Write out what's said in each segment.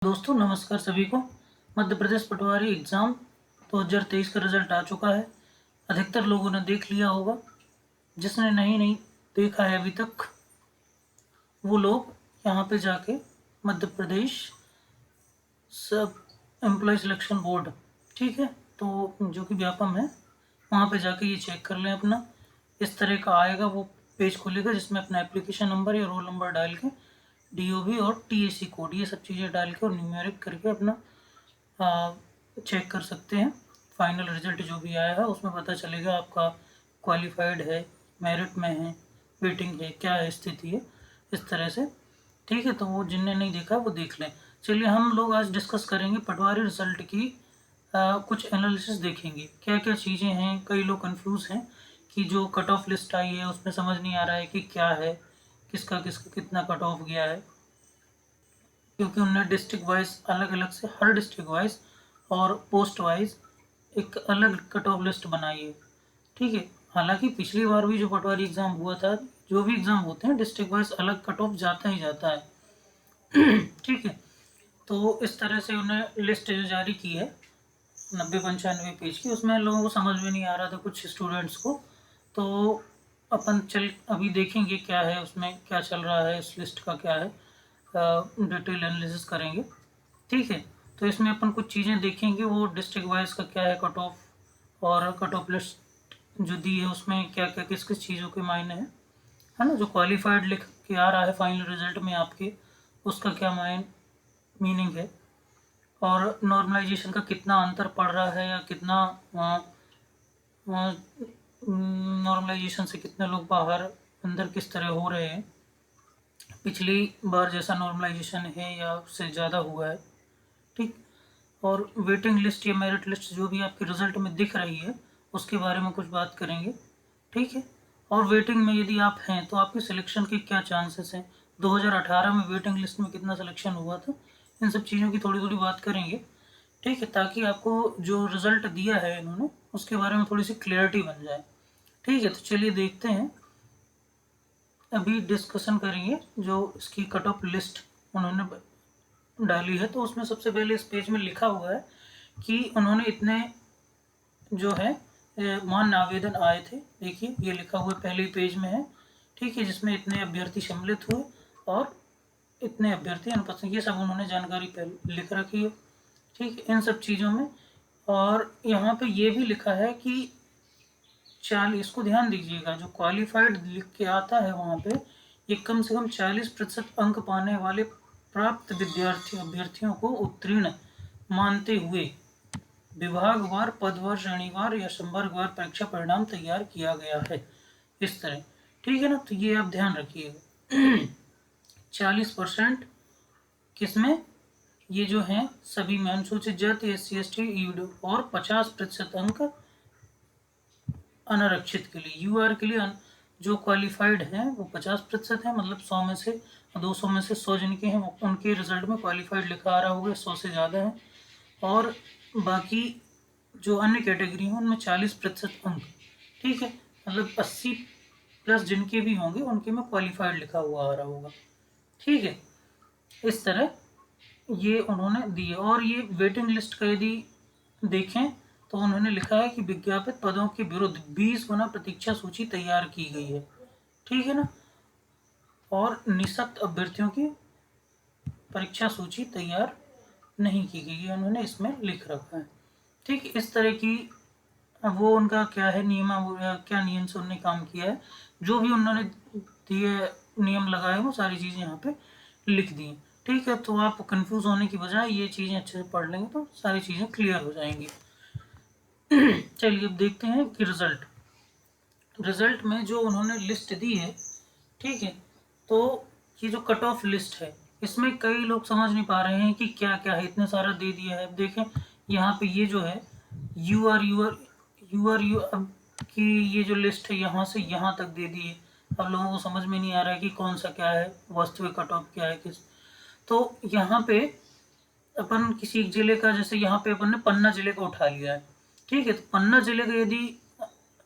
दोस्तों नमस्कार सभी को। मध्य प्रदेश पटवारी एग्ज़ाम 2023 का रिजल्ट आ चुका है। अधिकतर लोगों ने देख लिया होगा। जिसने नहीं देखा है अभी तक, वो लोग यहाँ पे जाके मध्य प्रदेश सब एम्प्लॉय सिलेक्शन बोर्ड, ठीक है, तो जो कि व्यापम है, वहाँ पे जाके ये चेक कर लें अपना। इस तरह का आएगा वो पेज खुलेगा जिसमें अपना एप्लीकेशन नंबर या रोल नंबर डाल के DOB और TAC कोड ये सब चीज़ें डाल के और न्यूमेरिक करके अपना चेक कर सकते हैं। फाइनल रिजल्ट जो भी आया है उसमें पता चलेगा आपका क्वालिफाइड है, मेरिट में है, वेटिंग है, क्या है स्थिति है, इस तरह से, ठीक है। तो वो जिनने नहीं देखा वो देख लें। चलिए हम लोग आज डिस्कस करेंगे पटवारी रिजल्ट की कुछ एनालिसिस देखेंगे, क्या क्या चीज़ें हैं। कई लोग कंफ्यूज हैं कि जो कट ऑफ लिस्ट आई है उसमें समझ नहीं आ रहा है कि क्या है, किसका किसका कितना कट ऑफ गया है, क्योंकि उन्होंने डिस्ट्रिक्ट वाइज अलग अलग से हर डिस्ट्रिक्ट वाइज और पोस्ट वाइज एक अलग कट ऑफ लिस्ट बनाई है, ठीक है। हालांकि पिछली बार भी जो पटवारी एग्ज़ाम हुआ था, जो भी एग्ज़ाम होते हैं डिस्ट्रिक्ट वाइज अलग कट ऑफ जाता ही जाता है ठीक है। तो इस तरह से उन्हें लिस्ट जो जारी की है 90-95 पेज की, उसमें लोगों को समझ में नहीं आ रहा था कुछ स्टूडेंट्स को। तो अपन अभी देखेंगे क्या है उसमें, क्या चल रहा है, इस लिस्ट का क्या है, डिटेल एनालिसिस करेंगे, ठीक है। तो इसमें अपन कुछ चीज़ें देखेंगे, वो डिस्ट्रिक्ट वाइज का क्या है कट ऑफ, और कट ऑफ लिस्ट जो दी है उसमें क्या क्या किस किस चीज़ों के मायने हैं, है ना। जो क्वालिफाइड लिख के आ रहा है फाइनल रिजल्ट में आपके, उसका क्या मीनिंग है, और नॉर्मलाइजेशन का कितना अंतर पड़ रहा है, या कितना नॉर्मलाइजेशन से कितने लोग बाहर अंदर किस तरह हो रहे हैं, पिछली बार जैसा नॉर्मलाइजेशन है या उससे ज़्यादा हुआ है, ठीक। और वेटिंग लिस्ट या मेरिट लिस्ट जो भी आपके रिजल्ट में दिख रही है उसके बारे में कुछ बात करेंगे, ठीक है। और वेटिंग में यदि आप हैं तो आपके सिलेक्शन के क्या चांसेस हैं, 2018 में वेटिंग लिस्ट में कितना सिलेक्शन हुआ था, इन सब चीज़ों की थोड़ी थोड़ी बात करेंगे, ठीक है, ताकि आपको जो रिज़ल्ट दिया है इन्होंने उसके बारे में थोड़ी सी क्लियरिटी बन जाए, ठीक है। तो चलिए देखते हैं, अभी डिस्कशन करेंगे जो इसकी कट ऑफ लिस्ट उन्होंने डाली है। तो उसमें सबसे पहले इस पेज में लिखा हुआ है कि उन्होंने इतने जो है मान्य आवेदन आए थे, देखिए ये लिखा हुआ पहले पेज में है, ठीक है, जिसमें इतने अभ्यर्थी सम्मिलित हुए और इतने अभ्यर्थी अनुपस्थित, ये सब उन्होंने जानकारी पहले लिख रखी है, ठीक है, इन सब चीज़ों में। और यहाँ पे ये भी लिखा है कि 40, इसको ध्यान दीजिएगा, जो क्वालिफाइड लिख के आता है वहाँ पे, ये कम से कम 40% अंक पाने वाले प्राप्त अभ्यर्थियों को उत्तीर्ण मानते हुए विभागवार, पदवार, श्रेणीवार या संवर्गवार परीक्षा परिणाम तैयार किया गया है, इस तरह, ठीक है ना। तो ये आप ध्यान रखिएगा 40% किसमें, ये जो हैं सभी में, अनुसूचित जाति, SC ST EWD, और 50% अंक अनारक्षित के लिए, UR के लिए जो क्वालिफाइड हैं वो 50% है, मतलब 100 में से 200 में से 100 जिनके हैं उनके रिजल्ट में क्वालिफाइड लिखा आ रहा होगा, 100 से ज़्यादा है। और बाकी जो अन्य कैटेगरी हैं उनमें 40% अंक, ठीक है, मतलब 80 प्लस जिनके भी होंगे उनके में क्वालिफाइड लिखा हुआ आ रहा होगा, ठीक है। इस तरह ये उन्होंने दिए। और ये वेटिंग लिस्ट का यदि देखें तो उन्होंने लिखा है कि विज्ञापित पदों के विरुद्ध 20 गुना प्रतीक्षा सूची तैयार की गई है, ठीक है ना। और निःशक्त अभ्यर्थियों की परीक्षा सूची तैयार नहीं की गई है, उन्होंने इसमें लिख रखा है, ठीक। इस तरह की वो उनका क्या है क्या नियम से उन्होंने काम किया है, जो भी उन्होंने दिए नियम लगाए वो सारी चीज़ें यहाँ पे लिख दी, ठीक है। तो आप कंफ्यूज होने की बजाय ये चीज़ें अच्छे से पढ़ लेंगे तो सारी चीज़ें क्लियर हो जाएंगी चलिए अब देखते हैं कि रिजल्ट में जो उन्होंने लिस्ट दी है, ठीक है, तो ये जो कट ऑफ लिस्ट है इसमें कई लोग समझ नहीं पा रहे हैं कि क्या क्या है, इतने सारा दे दिया है। अब देखें यहाँ पे ये जो है यू अब की ये जो लिस्ट है यहाँ से यहाँ तक दे दी है। अब लोगों को समझ में नहीं आ रहा है कि कौन सा क्या है, वास्तविक कट ऑफ क्या है किस। तो यहाँ पे अपन किसी एक जिले का, जैसे यहाँ पे अपन ने पन्ना जिले का उठा लिया है, ठीक है। तो पन्ना जिले का यदि,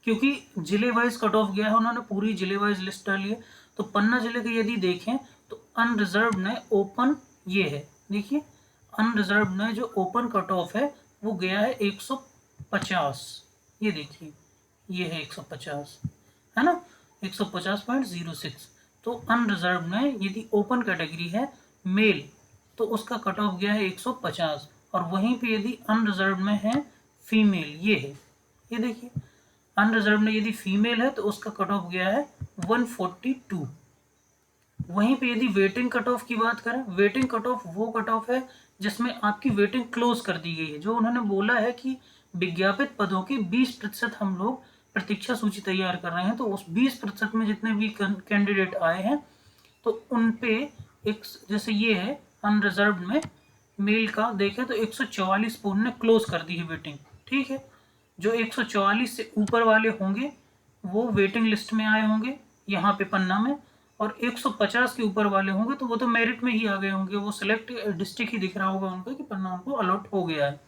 क्योंकि जिले वाइज कट ऑफ गया है, उन्होंने पूरी जिले वाइज लिस्ट डाली है, तो पन्ना जिले के यदि देखें तो अनरिजर्व में ओपन ये है, देखिए अनरिजर्व में जो ओपन कट ऑफ है वो गया है 150। ये देखिए, ये है 150, है ना, 150.06। तो अनरिजर्व में यदि ओपन कैटेगरी है मेल तो उसका कट ऑफ गया है 150, और वहीं पे यदि अनरिजर्व में है फीमेल, ये है, ये देखिए, अनरिजर्व में यदि फीमेल है तो उसका कट ऑफ गया है 142। वहीं पे यदि वेटिंग कट ऑफ की बात करें, वेटिंग कट ऑफ वो कट ऑफ है जिसमें आपकी वेटिंग क्लोज कर दी गई है। जो उन्होंने बोला है कि विज्ञापित पदों के 20% हम लोग प्रतीक्षा सूची तैयार कर रहे हैं, तो उस 20% में जितने भी कैंडिडेट आए हैं तो उन पे एक, जैसे ये है अनरिजर्व में मेल का देखें तो 144 पे उन्होंने क्लोज कर दी है वेटिंग। ठीक है, जो 144 से ऊपर वाले होंगे वो वेटिंग लिस्ट में आए होंगे यहाँ पे पन्ना में, और 150 के ऊपर वाले होंगे तो वो तो मेरिट में ही आ गए होंगे, वो सिलेक्ट डिस्ट्रिक्ट ही दिख रहा होगा उनको कि पन्ना उनको अलॉट हो गया है।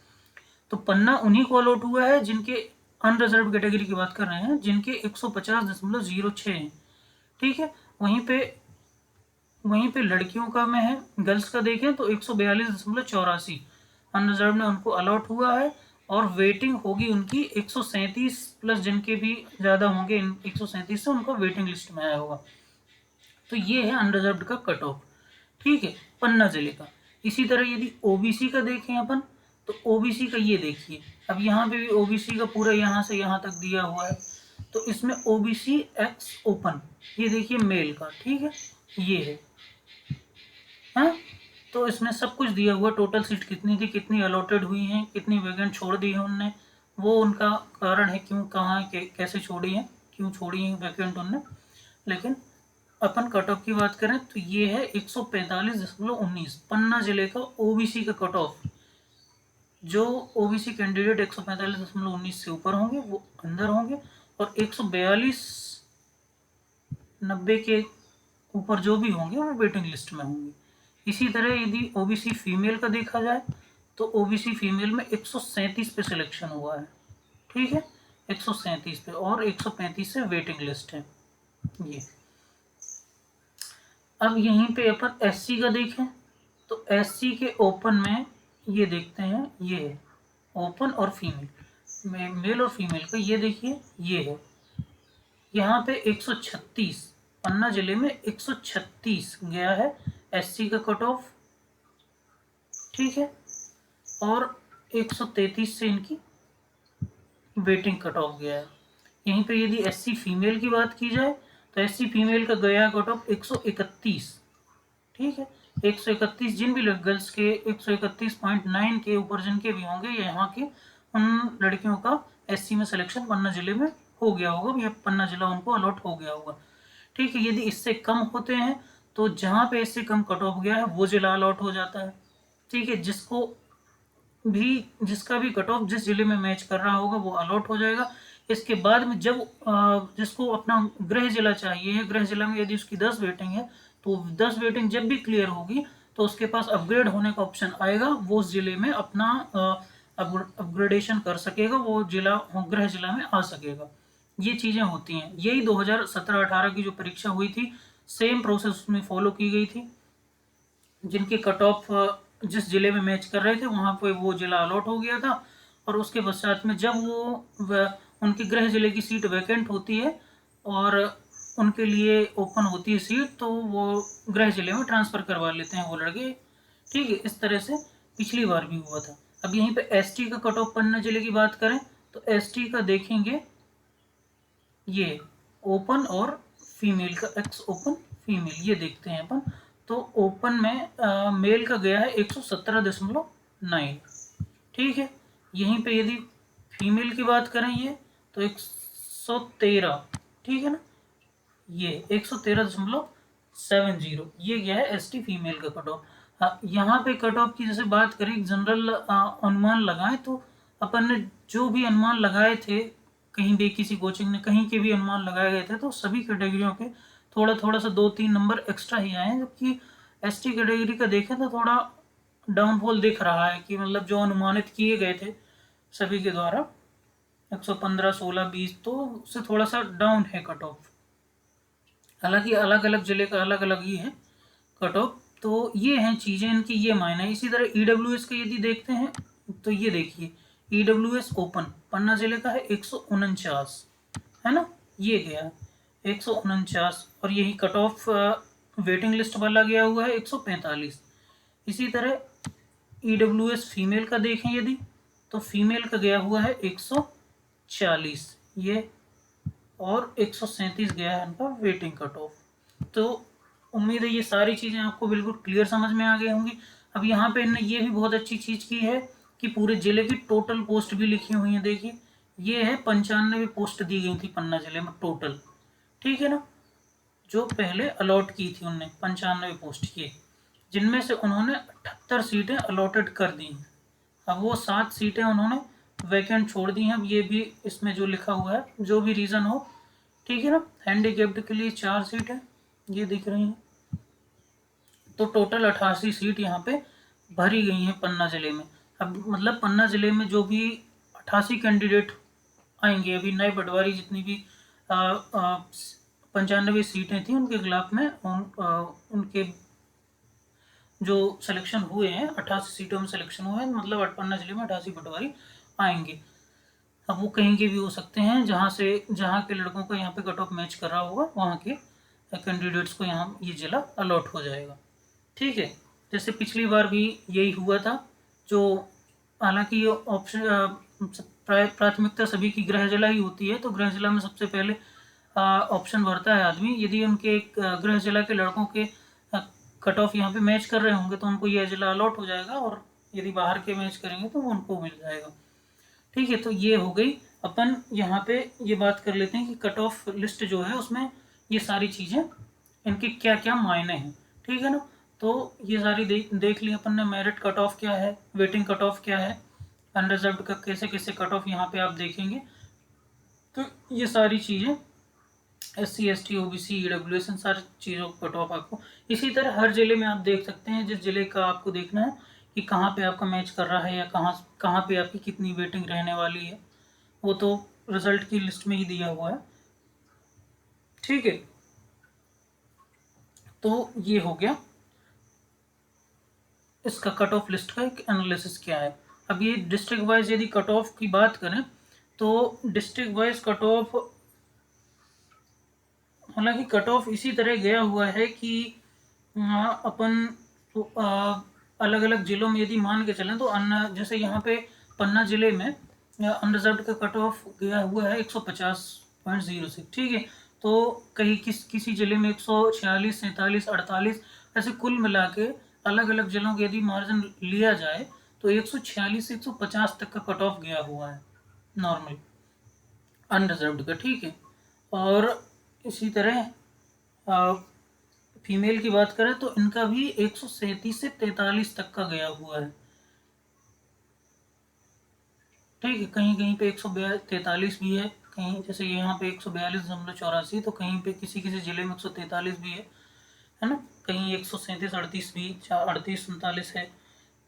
तो पन्ना उन्हीं को अलॉट हुआ है जिनके अनरिजर्व कैटेगरी की बात कर रहे हैं, जिनके 150.06 हैं। ठीक है, वहीं पे लड़कियों का में है, गर्ल्स का देखें तो 142.84 अनरिजर्व में उनको अलॉट हुआ है, और वेटिंग होगी उनकी 137 प्लस, जिनके भी ज़्यादा होंगे 137 से उनको वेटिंग लिस्ट में आया होगा। तो ये है अनरिजर्व्ड का कट ऑफ। ठीक है, पन्ना जिले का। इसी तरह यदि ओबीसी का देखें अपन, तो ओबीसी का ये देखिए, अब यहाँ पे भी ओबीसी का पूरा यहाँ से यहाँ तक दिया हुआ है, तो इसमें ओबीसी एक्स ओपन, ये देखिए मेल का, ठीक है, ये है, हाँ, तो इसमें सब कुछ दिया हुआ, टोटल सीट कितनी थी, कितनी अलॉटेड हुई हैं, कितनी वैकेंट छोड़ दी है उनने, वो उनका कारण है, क्यों, कहाँ, कैसे छोड़ी है, क्यों छोड़ी है वैकेंट उनने। लेकिन अपन कट ऑफ की बात करें तो ये है 145.19 पन्ना जिले का ओबीसी का कट ऑफ। जो ओबीसी कैंडिडेट 145.19 से ऊपर होंगे वो अंदर होंगे, और 142.90 के ऊपर जो भी होंगे वो वेटिंग लिस्ट में होंगे। इसी तरह यदि ओबीसी फीमेल का देखा जाए तो ओबीसी फीमेल में 137 पे सिलेक्शन हुआ है। ठीक है, 137 पे, और 135 से वेटिंग लिस्ट है ये। अब यहीं पे अपन एससी का देखें तो एससी के ओपन में ये देखते हैं, ये है ओपन और फीमेल, मेल और फीमेल का, ये देखिए, ये है यहाँ पे 136, पन्ना जिले में 136 गया है एससी का कट ऑफ। ठीक है, और 133 से इनकी वेटिंग कट ऑफ गया है। यहीं पे यदि एससी फीमेल की बात की जाए तो एससी फीमेल का गया कट ऑफ 131। ठीक है, 131 जिन भी गर्ल्स के 131.9 के ऊपर जिनके भी होंगे, यहाँ के उन लड़कियों का एससी में सिलेक्शन पन्ना जिले में हो गया होगा, या पन्ना जिला उनको अलॉट हो गया होगा। ठीक है, यदि इससे कम होते हैं तो जहाँ पे इससे कम कट ऑफ गया है वो जिला अलॉट हो जाता है। ठीक है, जिसका भी कट ऑफ जिस जिले में मैच कर रहा होगा वो अलॉट हो जाएगा। इसके बाद में जब जिसको अपना गृह जिला चाहिए, गृह जिला में यदि उसकी 10 वेटिंग है तो 10 वेटिंग जब भी क्लियर होगी तो उसके पास अपग्रेड होने का ऑप्शन आएगा, वो उस जिले में अपना अपग्रेडेशन कर सकेगा, वो जिला गृह जिला में आ सकेगा। ये चीज़ें होती हैं, यही 2017-18 की जो परीक्षा हुई थी सेम प्रोसेस उसमें फॉलो की गई थी। जिनके कट ऑफ जिस जिले में मैच कर रहे थे वहाँ पे वो जिला अलॉट हो गया था, और उसके पश्चात में जब वो उनके गृह जिले की सीट वैकेंट होती है और उनके लिए ओपन होती है सीट, तो वो गृह जिले में ट्रांसफ़र करवा लेते हैं वो लड़के। ठीक है, इस तरह से पिछली बार भी हुआ था। अब यहीं पे एसटी का कट ऑफ पन्ना जिले की बात करें तो एसटी का देखेंगे, ये ओपन और फीमेल का, एक्स ओपन फीमेल, ये देखते हैं अपन। तो ओपन में मेल का गया है 117.9। ठीक है, यहीं पे यदि फीमेल की बात करें ये तो 113, ठीक है ना, ये 113.70 ये गया है एसटी फीमेल का कट ऑफ। यहाँ पे कट ऑफ की जैसे बात करें, जनरल अनुमान लगाएं तो अपन ने जो भी अनुमान लगाए थे कहीं भी, किसी कोचिंग ने कहीं के भी अनुमान लगाए गए थे, तो सभी कैटेगरियों के थोड़ा थोड़ा सा 2-3 नंबर एक्स्ट्रा ही आए हैं। जबकि एसटी कैटेगरी का देखें तो थोड़ा डाउनफॉल दिख रहा है, कि मतलब जो अनुमानित किए गए थे सभी के द्वारा 115, 16, 20, तो उससे थोड़ा सा डाउन है कट ऑफ। हालांकि अलग अलग जिले का अलग अलग ही है कट ऑफ, तो ये हैं चीज़ें इनकी, ये मायने। इसी तरह EWS का यदि देखते हैं तो ये देखिए, EWS ओपन पन्ना जिले का है 149, है ना, ये गया 149, और यही कट ऑफ वेटिंग लिस्ट वाला गया हुआ है 145। इसी तरह EWS फीमेल का देखें यदि, तो फीमेल का गया हुआ है 140 ये, और 137 गया है इनका वेटिंग कट ऑफ। तो उम्मीद है ये सारी चीज़ें आपको बिल्कुल क्लियर समझ में आ गई होंगी। अब यहाँ पे इन्होंने ये भी बहुत अच्छी चीज़ की है कि पूरे जिले की टोटल पोस्ट भी लिखी हुई है। देखिए ये है 95 पोस्ट दी गई थी पन्ना जिले में टोटल, ठीक है ना, जो पहले अलॉट की थी उनने 95 पोस्ट की, जिनमें से उन्होंने 78 सीटें अलॉटेड कर दी हैं। अब वो 7 सीटें उन्होंने वैकेंट छोड़ दी हैं। अब ये भी इसमें जो लिखा हुआ है, जो भी रीज़न हो, ठीक है ना। हैंडीकेप्ड के लिए 4 सीटें ये दिख रही हैं, तो टोटल 88 सीट यहाँ पे भरी गई हैं पन्ना जिले में। अब मतलब पन्ना जिले में जो भी 88 कैंडिडेट आएंगे, अभी नए पटवारी जितनी भी 95 सीटें थी उनके खिलाफ में उनके जो सिलेक्शन हुए हैं, 88 सीटों में सिलेक्शन हुए हैं, मतलब पन्ना जिले में 88 पटवारी आएंगे। अब वो कहीं के भी हो सकते हैं, जहाँ के लड़कों को यहाँ पे कट ऑफ मैच कर रहा होगा वहाँ के कैंडिडेट्स को यहाँ ये जिला अलॉट हो जाएगा, ठीक है। जैसे पिछली बार भी यही हुआ था, जो हालांकि ये ऑप्शन प्राथमिकता सभी की गृह जिला ही होती है, तो गृह जिला में सबसे पहले ऑप्शन भरता है आदमी। यदि उनके गृह जिला के लड़कों के कट ऑफ यहाँ पे मैच कर रहे होंगे तो उनको यह जिला अलॉट हो जाएगा, और यदि बाहर के मैच करेंगे तो वो उनको मिल जाएगा, ठीक है। तो ये हो गई। अपन यहाँ पे ये बात कर लेते हैं कि कट ऑफ लिस्ट जो है उसमें ये सारी चीज़ें इनके क्या क्या मायने हैं, ठीक है ना। तो ये सारी देख ली अपन ने, मेरिट कट ऑफ क्या है, वेटिंग कट ऑफ क्या है, अनरिजर्व्ड का कैसे कैसे कट ऑफ यहाँ पे आप देखेंगे। तो ये सारी चीज़ें SC ST OBC EWS इन सारी चीज़ों का कट ऑफ आपको इसी तरह हर जिले में आप देख सकते हैं। जिस जिले का आपको देखना है कि कहाँ पे आपका मैच कर रहा है या कहाँ पे आपकी कितनी वेटिंग रहने वाली है, वो तो रिजल्ट की लिस्ट में ही दिया हुआ है, ठीक है। तो ये हो गया इसका कट ऑफ लिस्ट का एक एनालिसिस क्या है। अब ये डिस्ट्रिक्ट वाइज यदि कट ऑफ की बात करें तो डिस्ट्रिक्ट वाइज कट ऑफ, हालांकि कट ऑफ इसी तरह गया हुआ है कि अपन अलग अलग जिलों में यदि मान के चलें तो जैसे यहाँ पे पन्ना जिले में अनरिजर्व्ड का कट ऑफ गया हुआ है 150.06, ठीक है। तो कहीं किसी जिले में 146, 47, 48, ऐसे कुल मिला के अलग अलग जिलों के यदि मार्जिन लिया जाए तो 146 से 150 तक का कट ऑफ गया हुआ है नॉर्मल अनरिजर्व्ड का, ठीक है। और इसी तरह फीमेल की बात करें तो इनका भी 137 से 43 तक का गया हुआ है, ठीक है। कहीं कहीं पे 143 भी है, कहीं जैसे यहाँ पे 142.84, तो कहीं पे किसी किसी जिले में 143 भी है ना, कहीं 137, 38 भी, 38, 39 है।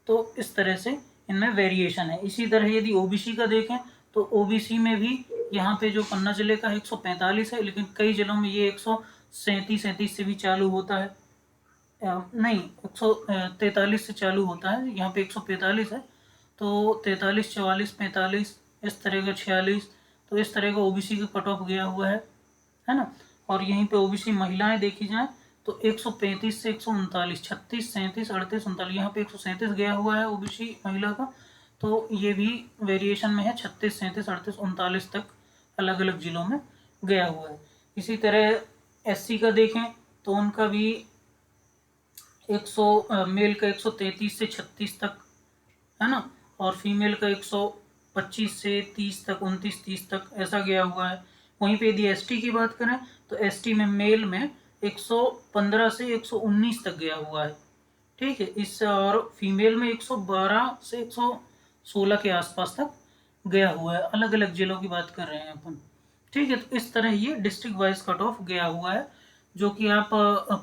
तो इस तरह से इनमें वेरिएशन है। इसी तरह यदि OBC का देखें तो OBC में भी यहाँ पे जो पन्ना जिले का 145 है, लेकिन कई जिलों में ये 137 से भी चालू होता है, नहीं 143 से चालू होता है, यहाँ पे 145 है। तो 43, 44, 45 इस तरह का 46, तो इस तरह का OBC का कट ऑफ गया हुआ है ना। और यहीं पे OBC महिलाएं देखी जाए तो 135 से 139, 36, 37, 38, 39, यहाँ पे 137 गया हुआ है OBC महिला का। तो ये भी वेरिएशन में है, 36, 37, 38, 39 तक अलग अलग जिलों में गया हुआ है। इसी तरह SC का देखें तो उनका भी 100 मेल का 133 से 36 तक है ना, और फीमेल का 125 से 30 तक, 29, 30 तक ऐसा गया हुआ है। वहीं पे यदि ST की बात करें तो ST में मेल में 115 से 119 तक गया हुआ है, ठीक है। इस और फीमेल में 112 से 116 के आसपास तक गया हुआ है। अलग अलग जिलों की बात कर रहे हैं अपन, ठीक है। तो इस तरह ये डिस्ट्रिक्ट वाइज कट ऑफ गया हुआ है, जो कि आप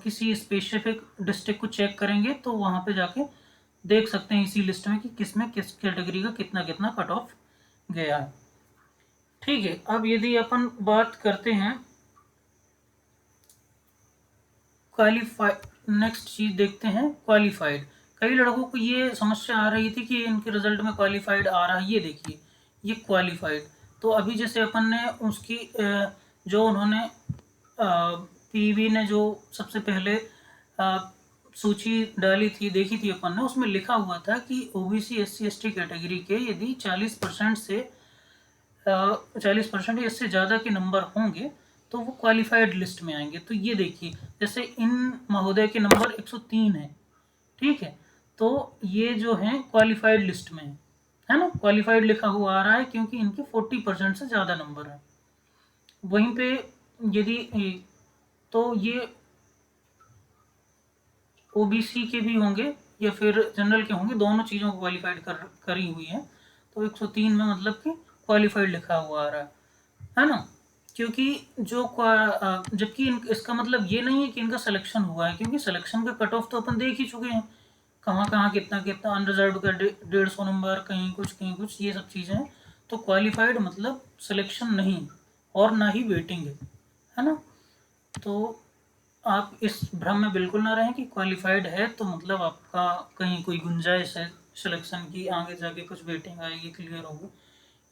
किसी स्पेसिफिक डिस्ट्रिक्ट को चेक करेंगे तो वहाँ पे जाके देख सकते हैं इसी लिस्ट में कि किसमें किस कैटेगरी का कितना कितना कट ऑफ गया है, ठीक है। अब यदि अपन बात करते हैं क्वालिफाई नेक्स्ट चीज़ देखते हैं क्वालिफाइड। कई लड़कों को ये समस्या आ रही थी कि इनके रिजल्ट में क्वालिफाइड आ रहा है। ये देखिए, ये क्वालिफाइड। तो अभी जैसे अपन ने उसकी जो उन्होंने पीवी ने जो सबसे पहले सूची डाली थी, देखी थी अपन ने, उसमें लिखा हुआ था कि ओबीसी SC ST कैटेगरी के यदि 40% से 40% या इससे ज़्यादा के नंबर होंगे तो वो क्वालिफाइड लिस्ट में आएंगे। तो ये देखिए, जैसे इन महोदय के नंबर 103 है, ठीक है, तो ये जो है क्वालिफाइड लिस्ट में है ना, क्वालिफाइड लिखा हुआ आ रहा है क्योंकि इनके 40% से ज़्यादा नंबर है। वहीं पे यदि तो ये ओबीसी के भी होंगे या फिर जनरल के होंगे, दोनों चीज़ों को क्वालिफाइड करी हुई है। तो 103 में मतलब कि क्वालिफाइड लिखा हुआ आ रहा है ना, क्योंकि जो जबकि इसका मतलब ये नहीं है कि इनका सिलेक्शन हुआ है, क्योंकि सिलेक्शन का कट ऑफ तो अपन देख ही चुके हैं, कहाँ कहाँ कितना कितना अनरिजर्व का 150 नंबर, कहीं कुछ, ये सब चीज़ें हैं। तो क्वालिफाइड मतलब सिलेक्शन नहीं और ना ही वेटिंग है ना। तो आप इस भ्रम में बिल्कुल ना रहें कि क्वालिफाइड है तो मतलब आपका कहीं कोई गुंजाइश है सिलेक्शन की, आगे जाके कुछ वेटिंग आएगी, क्लियर होगी।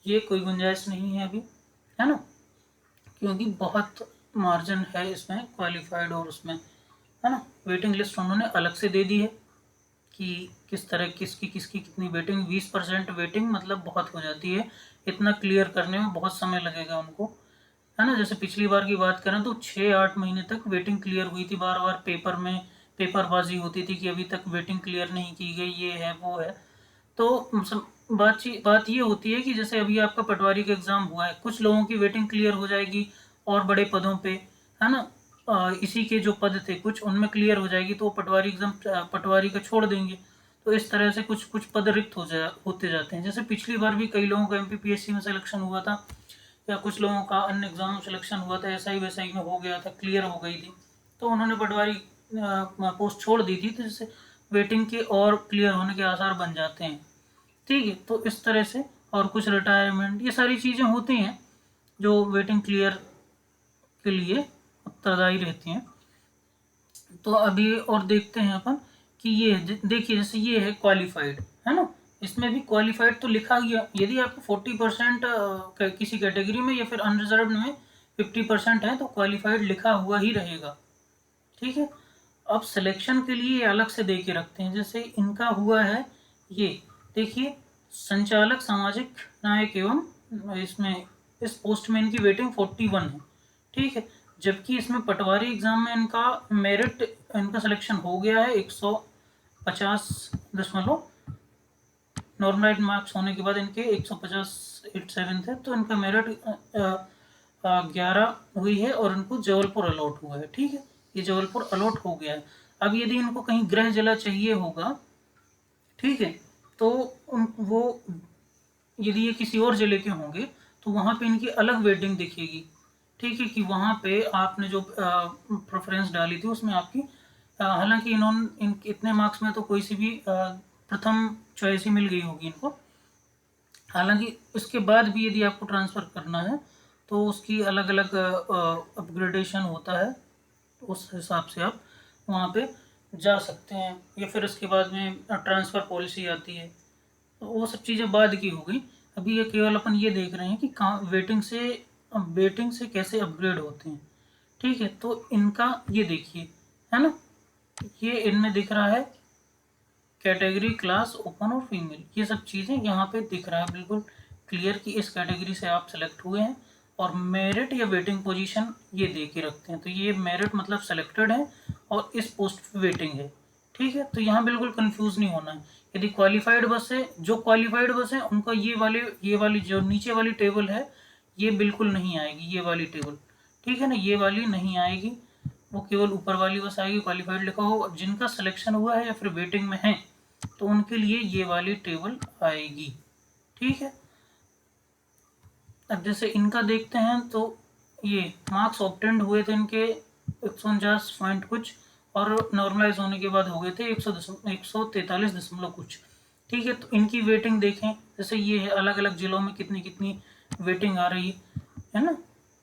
ये कोई गुंजाइश नहीं है अभी, है ना, क्योंकि बहुत मार्जिन है इसमें क्वालिफाइड और उसमें, है ना। वेटिंग लिस्ट उन्होंने अलग से दे दी है कि किस तरह किसकी किसकी कितनी वेटिंग। 20% वेटिंग मतलब बहुत हो जाती है, इतना क्लियर करने में बहुत समय लगेगा उनको, है ना। जैसे पिछली बार की बात करें तो 6-8 महीने तक वेटिंग क्लियर हुई थी, बार बार पेपर में पेपरबाजी होती थी कि अभी तक वेटिंग क्लियर नहीं की गई, ये है वो है। तो बात ये होती है कि जैसे अभी आपका पटवारी का एग्ज़ाम हुआ है, कुछ लोगों की वेटिंग क्लियर हो जाएगी और बड़े पदों पे, है ना, इसी के जो पद थे कुछ उनमें क्लियर हो जाएगी तो पटवारी एग्ज़ाम पटवारी का छोड़ देंगे। तो इस तरह से कुछ कुछ पद रिक्त होते जाते हैं। जैसे पिछली बार भी कई लोगों का MPPSC में सिलेक्शन हुआ था, या कुछ लोगों का अन्य एग्ज़ाम में सिलेक्शन हुआ था, SI वैसाई में हो गया था, क्लियर हो गई थी, तो उन्होंने पटवारी पोस्ट छोड़ दी थी, तो जिससे वेटिंग के और क्लियर होने के आसार बन जाते हैं, ठीक है। तो इस तरह से और कुछ रिटायरमेंट, ये सारी चीज़ें होती हैं जो वेटिंग क्लियर के लिए उत्तरदायी रहती हैं। तो अभी और देखते हैं अपन कि ये देखिए, जैसे ये है क्वालिफाइड, है ना, इसमें भी क्वालिफाइड तो लिखा गया, यदि आपको 40% किसी कैटेगरी में या फिर अनरिजर्व में 50% है तो क्वालिफाइड लिखा हुआ ही रहेगा, ठीक है। अब सिलेक्शन के लिए अलग से दे के रखते हैं, जैसे इनका हुआ है ये देखिए, संचालक सामाजिक न्याय एवं इसमें इस पोस्ट में इनकी वेटिंग 41 है, ठीक है। जबकि इसमें पटवारी एग्जाम में इनका मेरिट, इनका सिलेक्शन हो गया है 150 नॉर्मलाइज मार्क्स होने के बाद इनके 150 थे, तो इनका मेरिट 11 हुई है और इनको जबलपुर अलॉट हुआ है, ठीक है। ये जबलपुर अलॉट हो गया है। अब यदि इनको कहीं गृह जिला चाहिए होगा, ठीक है, तो वो यदि ये किसी और जिले के होंगे तो वहाँ पे इनकी अलग वेटिंग दिखेगी, ठीक है, कि वहाँ पे आपने जो प्रेफरेंस डाली थी उसमें आपकी हालांकि इन्होंने इतने मार्क्स में तो कोई सी भी प्रथम चॉइस ही मिल गई होगी इनको, हालांकि इसके बाद भी यदि आपको ट्रांसफ़र करना है तो उसकी अलग अलग अपग्रेडेशन होता है, उस हिसाब से आप वहाँ पे जा सकते हैं, या फिर उसके बाद में ट्रांसफ़र पॉलिसी आती है, तो वो सब चीज़ें बाद की हो गई। अभी ये केवल अपन ये देख रहे हैं कि कहाँ वेटिंग से कैसे अपग्रेड होते हैं, ठीक है। तो इनका ये देखिए, है ना, ये इनमें दिख रहा है कैटेगरी, क्लास, ओपन और फीमेल, ये सब चीज़ें यहाँ पे दिख रहा है बिल्कुल क्लियर कि इस कैटेगरी से आप सेलेक्ट हुए हैं, और मेरिट या वेटिंग पोजीशन ये दे के रखते हैं। तो ये मेरिट मतलब सेलेक्टेड है और इस पोस्ट पे वेटिंग है, ठीक है। तो यहाँ बिल्कुल कंफ्यूज नहीं होना है। यदि क्वालिफाइड बस है, जो क्वालिफाइड बस है उनका ये वाली जो नीचे वाली टेबल है ये बिल्कुल नहीं आएगी, ये वाली टेबल, ठीक है ना, ये वाली नहीं आएगी, वो केवल ऊपर वाली बस आएगी, क्वालिफाइड लिखा हो। जिनका सिलेक्शन हुआ है या फिर वेटिंग में है तो उनके लिए ये वाली टेबल आएगी, ठीक है। अब जैसे इनका देखते हैं तो ये मार्क्स ऑब्टेंड हुए थे इनके 149 पॉइंट कुछ, और नॉर्मलाइज होने के बाद हो गए थे 143 दशमलव कुछ, ठीक है। तो इनकी वेटिंग देखें, जैसे ये है अलग अलग जिलों में कितनी कितनी वेटिंग आ रही है ना।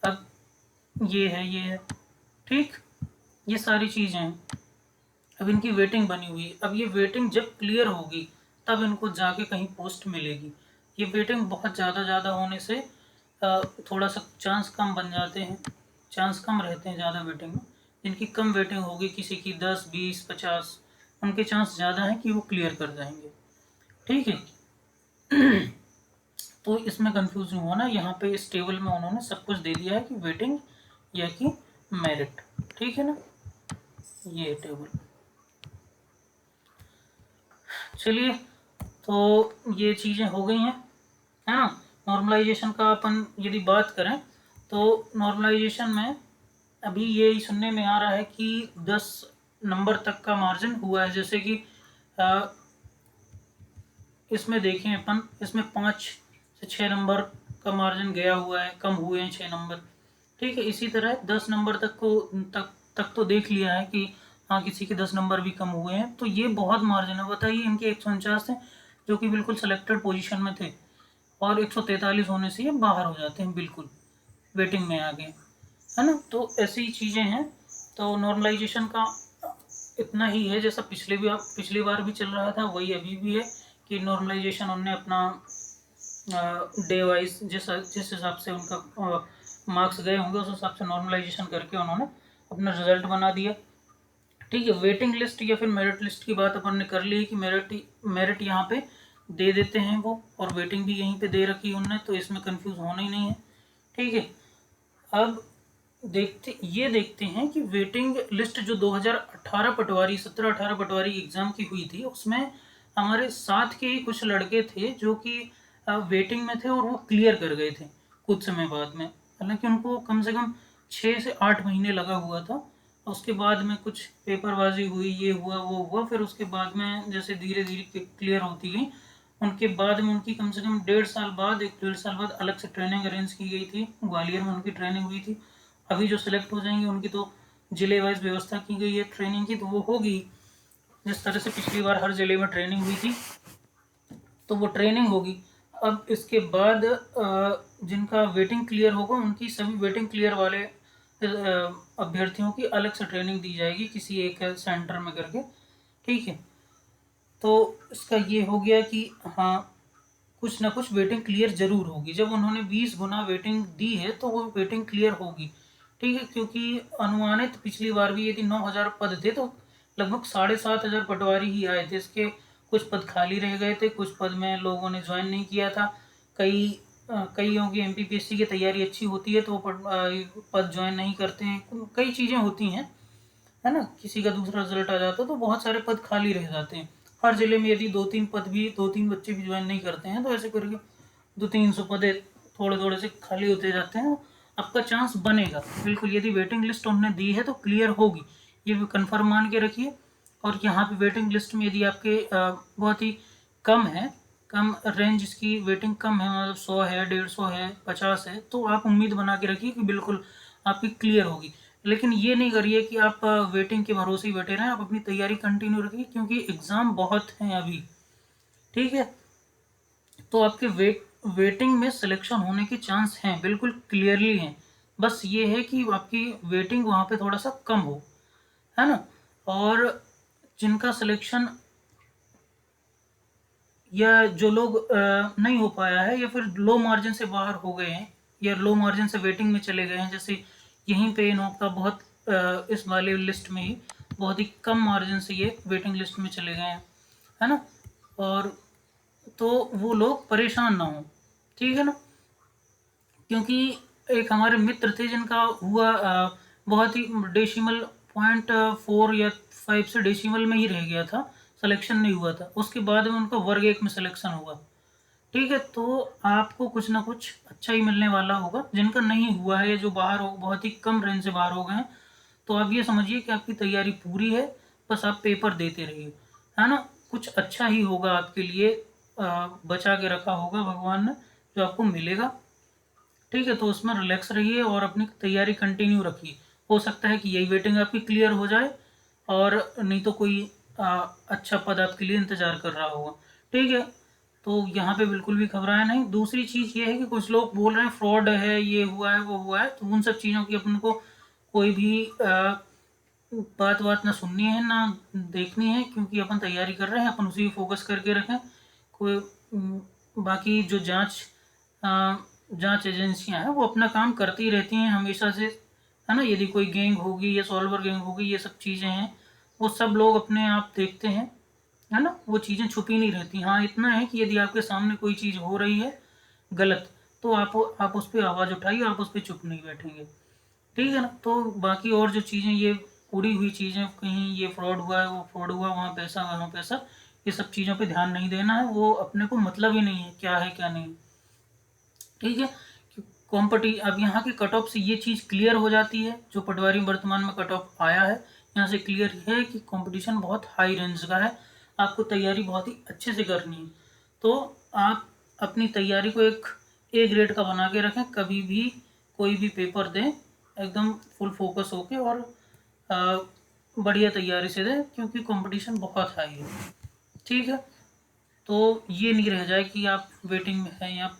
अब ये है ठीक, ये सारी चीज़ें हैं। अब इनकी वेटिंग बनी हुई है। अब ये वेटिंग जब क्लियर होगी तब इनको जाके कहीं पोस्ट मिलेगी। ये वेटिंग बहुत ज़्यादा होने से थोड़ा सा चांस कम बन जाते हैं, चांस कम रहते हैं ज़्यादा वेटिंग में। जिनकी कम वेटिंग होगी, किसी की 10, 20, 50, उनके चांस ज़्यादा हैं कि वो क्लियर कर जाएंगे। ठीक है। तो इसमें कंफ्यूज नहीं होना, यहाँ पे इस टेबल में उन्होंने सब कुछ दे दिया है कि वेटिंग या कि मेरिट। ठीक है ना, ये टेबल। चलिए, तो ये चीज़ें हो गई हैं, है ना। नॉर्मलाइजेशन का अपन यदि बात करें तो नॉर्मलाइजेशन में अभी ये सुनने में आ रहा है कि 10 नंबर तक का मार्जिन हुआ है। जैसे कि इसमें देखें अपन, इसमें 5 से 6 नंबर का मार्जिन गया हुआ है, कम हुए हैं 6 नंबर। ठीक है, इसी तरह 10 नंबर तक तो देख लिया है कि हाँ किसी के 10 नंबर भी कम हुए हैं। तो ये बहुत मार्जिन है। बताइए, इनके 149 थे जो कि बिल्कुल सेलेक्टेड पोजीशन में थे, और 143 होने से ये बाहर हो जाते हैं, बिल्कुल वेटिंग में आ गए, है ना। तो ऐसी चीज़ें हैं। तो नॉर्मलाइजेशन का इतना ही है, जैसा पिछली बार भी चल रहा था वही अभी भी है कि नॉर्मलाइजेशन उनने अपना डे वाइज जिस हिसाब से उनका मार्क्स गए होंगे उस हिसाब से नॉर्मलाइजेशन करके उन्होंने अपना रिजल्ट बना दिया। ठीक है, वेटिंग लिस्ट या फिर मेरिट लिस्ट की बात अपन ने कर ली कि मेरिट यहाँ पे दे देते हैं वो, और वेटिंग भी यहीं पे दे रखी है उनने, तो इसमें कंफ्यूज होना ही नहीं है। ठीक है, अब देखते हैं कि वेटिंग लिस्ट जो 2018 पटवारी 17-18 पटवारी एग्जाम की हुई थी, उसमें हमारे साथ के ही कुछ लड़के थे जो कि वेटिंग में थे और वो क्लियर कर गए थे कुछ समय बाद में। हालांकि उनको कम से कम 6 से 8 महीने लगा हुआ था। उसके बाद में कुछ पेपरबाजी हुई, ये हुआ वो हुआ, फिर उसके बाद में जैसे धीरे धीरे क्लियर होती गई, उनके बाद में उनकी कम से कम 1.5 साल बाद अलग से ट्रेनिंग अरेंज की गई थी। ग्वालियर में उनकी ट्रेनिंग हुई थी। अभी जो सिलेक्ट हो जाएंगे उनकी तो जिले वाइज व्यवस्था की गई है ट्रेनिंग की, तो वो होगी जिस तरह से पिछली बार हर जिले में ट्रेनिंग हुई थी, तो वो ट्रेनिंग होगी। अब इसके बाद जिनका वेटिंग क्लियर होगा उनकी सभी वेटिंग क्लियर वाले अभ्यर्थियों की अलग से ट्रेनिंग दी जाएगी किसी एक सेंटर में करके। ठीक है, तो इसका ये हो गया कि हाँ कुछ ना कुछ वेटिंग क्लियर जरूर होगी। जब उन्होंने 20 गुना वेटिंग दी है तो वो वेटिंग क्लियर होगी। ठीक है, क्योंकि अनुमानित पिछली बार भी यदि 9,000 पद थे तो लगभग 7,500 पटवारी ही आए थे। इसके कुछ पद खाली रह गए थे, कुछ पद में लोगों ने ज्वाइन नहीं किया था। कईयों की MPPSC की तैयारी अच्छी होती है तो पद ज्वाइन नहीं करते हैं, कई चीज़ें होती हैं, है ना। किसी का दूसरा रिजल्ट आ जाता है तो बहुत सारे पद खाली रह जाते हैं। हर जिले में यदि 2-3 बच्चे भी ज्वाइन नहीं करते हैं तो ऐसे करके 200-300 पद थोड़े थोड़े से खाली होते जाते हैं। आपका चांस बनेगा बिल्कुल, यदि वेटिंग लिस्ट उन्होंने दी है तो क्लियर होगी, ये भी कन्फर्म मान के रखिए। और यहाँ पे वेटिंग लिस्ट में यदि आपके बहुत ही कम है, कम रेंज इसकी वेटिंग कम है, मतलब 100 है, 150 है, 50 है, तो आप उम्मीद बना के रखिए कि बिल्कुल आपकी क्लियर होगी। लेकिन ये नहीं करिए कि आप वेटिंग के भरोसे ही बैठे रहें, आप अपनी तैयारी कंटिन्यू रखिए क्योंकि एग्ज़ाम बहुत हैं अभी। ठीक है, तो आपके वेटिंग में सिलेक्शन होने के चांस हैं, बिल्कुल क्लियरली हैं। बस ये है कि आपकी वेटिंग वहाँ पे थोड़ा सा कम हो, है ना। और जिनका सिलेक्शन या जो लोग नहीं हो पाया है या फिर लो मार्जिन से बाहर हो गए हैं या लो मार्जिन से वेटिंग में चले गए हैं, जैसे यहीं पे इनका बहुत इस वाले लिस्ट में ही बहुत ही कम मार्जिन से ये वेटिंग लिस्ट में चले गए हैं, है ना। और तो वो लोग परेशान ना हो, ठीक है ना। क्योंकि एक हमारे मित्र थे जिनका हुआ बहुत ही डेसिमल 0.4 या 5 से डेसिमल में ही रह गया था, सिलेक्शन नहीं हुआ था। उसके बाद में उनका वर्ग 1 में सिलेक्शन हुआ। ठीक है, तो आपको कुछ ना कुछ अच्छा ही मिलने वाला होगा। जिनका नहीं हुआ है, जो बाहर हो, बहुत ही कम रेंज से बाहर हो गए हैं, तो आप ये समझिए कि आपकी तैयारी पूरी है, बस आप पेपर देते रहिए, है ना। कुछ अच्छा ही होगा आपके लिए, बचा के रखा होगा भगवान ने जो आपको मिलेगा। ठीक है, तो उसमें रिलैक्स रहिए और अपनी तैयारी कंटिन्यू रखिए। हो सकता है कि यही वेटिंग आपकी क्लियर हो जाए, और नहीं तो कोई अच्छा पद आपके लिए इंतज़ार कर रहा होगा। ठीक है, तो यहाँ पे बिल्कुल भी घबराया नहीं। दूसरी चीज़ ये है कि कुछ लोग बोल रहे हैं फ्रॉड है, ये हुआ है वो हुआ है, तो उन सब चीज़ों की अपन को कोई भी बात बात ना सुननी है ना देखनी है, क्योंकि अपन तैयारी कर रहे हैं, अपन उसी पे फोकस करके रखें। कोई बाकी जो जांच एजेंसियां हैं वो अपना काम करती रहती हैं हमेशा से, है ना। यदि कोई गैंग होगी या सॉल्वर गैंग होगी, ये सब चीज़ें हैं, वो सब लोग अपने आप देखते हैं, है ना। वो चीज़ें छुपी नहीं रहती। हाँ इतना है कि यदि आपके सामने कोई चीज़ हो रही है गलत, तो आप उस पर आवाज़ उठाइए, आप उस पर चुप नहीं बैठेंगे, ठीक है ना। तो बाकी और जो चीज़ें, ये उड़ी हुई चीज़ें, कहीं ये फ्रॉड हुआ है, वो फ्रॉड हुआ, वहाँ पैसा, ये सब चीज़ों पे ध्यान नहीं देना है। वो अपने को मतलब ही नहीं है क्या है क्या नहीं, ठीक है। कॉम्पटी अब यहाँ की कट ऑफ से ये चीज़ क्लियर हो जाती है, जो पटवारी वर्तमान में कट ऑफ आया है यहाँ से क्लियर है कि कंपटीशन बहुत हाई रेंज का है, आपको तैयारी बहुत ही अच्छे से करनी है। तो आप अपनी तैयारी को एक ए ग्रेड का बना के रखें, कभी भी कोई भी पेपर दें एकदम फुल फोकस होके, और बढ़िया तैयारी से दें, क्योंकि कंपटीशन बहुत हाई है, ठीक है। तो ये नहीं रह जाए कि आप वेटिंग में हैं, या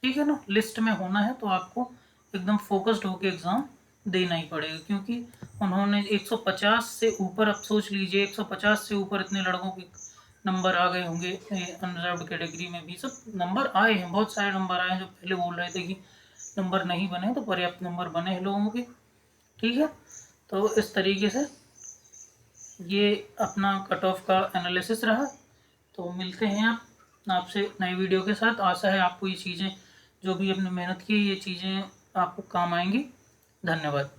ठीक है ना, लिस्ट में होना है तो आपको एकदम फोकस्ड होकर एग्ज़ाम देना ही पड़ेगा, क्योंकि उन्होंने 150 से ऊपर, अब सोच लीजिए 150 से ऊपर इतने लड़कों के नंबर आ गए होंगे। अनरिजर्व्ड कैटेगरी में भी सब नंबर आए हैं, बहुत सारे नंबर आए हैं। जो पहले बोल रहे थे कि नंबर नहीं बने, तो पर्याप्त नंबर बने हैं लोगों के, ठीक है। तो इस तरीके से ये अपना कट ऑफ का एनालिसिस रहा। तो मिलते हैं आप आपसे नई वीडियो के साथ। आशा है आपको ये चीज़ें, जो भी आपने मेहनत की, ये चीज़ें आपको काम आएंगी। धन्यवाद।